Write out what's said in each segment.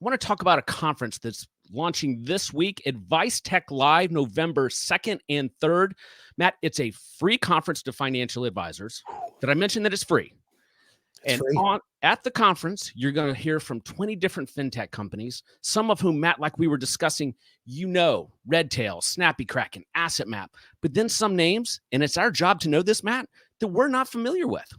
want to talk about a conference that's launching this week, Advice Tech Live, November 2nd and 3rd. Matt, it's a free conference to financial advisors. Did I mention that it's free? It's free. At the conference, you're going to hear from 20 different fintech companies, some of whom, Matt, like we were discussing, Redtail, Snappy Kraken, Asset Map, but then some names, and it's our job to know this, Matt, that we're not familiar with.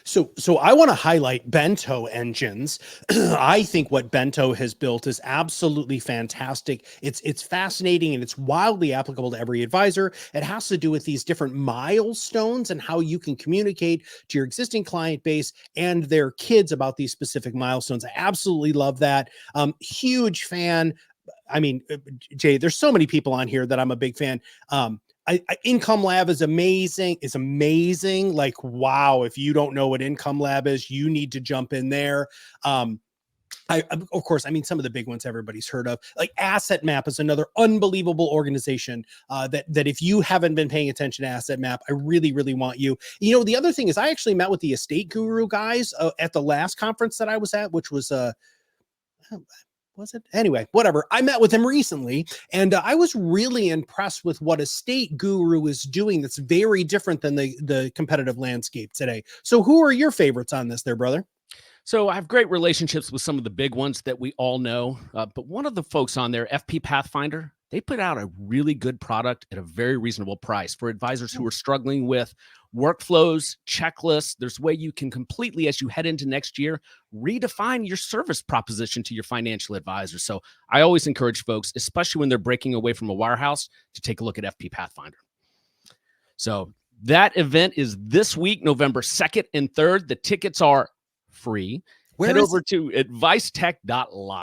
So I want to highlight Bento engines. I think what Bento has built is absolutely fantastic. It's fascinating and it's wildly applicable to every advisor. It has to do with these different milestones and how you can communicate to your existing client base and their kids about these specific milestones. I absolutely love that. Huge fan. I mean, Jay, there's so many people on here that I'm a big fan. Income Lab is amazing. It's amazing. Like, wow. If you don't know what Income Lab is, you need to jump in there. Of course, I mean, some of the big ones everybody's heard of, like Asset Map is another unbelievable organization that if you haven't been paying attention to Asset Map, I really, really want you. The other thing is I actually met with the Estate Guru guys at the last conference that I was at, which was was it? Anyway, whatever. I met with him recently, and I was really impressed with what Estate Guru is doing that's very different than the competitive landscape today. So who are your favorites on this there, brother? So I have great relationships with some of the big ones that we all know, but one of the folks on there, FP Pathfinder, they put out a really good product at a very reasonable price for advisors who are struggling with workflows, checklists. There's a way you can completely, as you head into next year, redefine your service proposition to your financial advisor. So I always encourage folks, especially when they're breaking away from a wirehouse, to take a look at FP Pathfinder. So that event is this week, November 2nd and 3rd. The tickets are free. Head over to advicetech.live.